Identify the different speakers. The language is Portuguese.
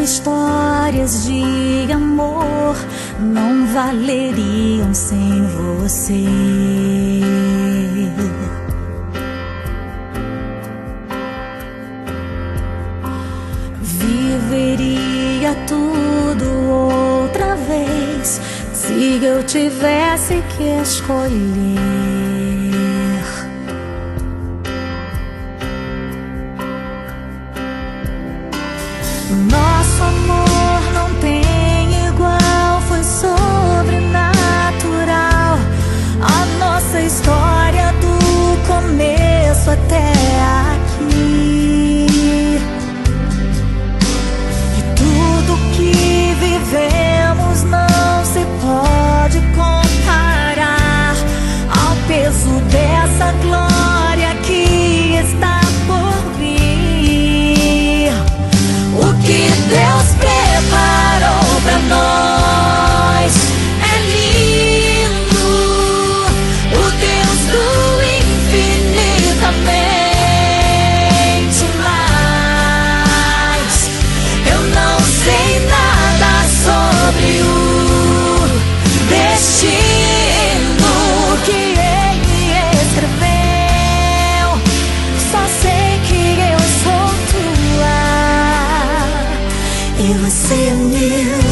Speaker 1: Histórias de amor não valeriam sem você. Viveria tudo outra vez se eu tivesse que escolher. Nosso amor não tem igual, foi sobrenatural. A nossa história do começo até aqui, e tudo que vivemos não se pode comparar ao peso dessa glória que está por vir. O que Deus preparou pra nós é lindo. O Deus do infinitamente mais. Eu não sei nada sobre o destino que Ele escreveu. Só sei que eu sou tua e você é meu.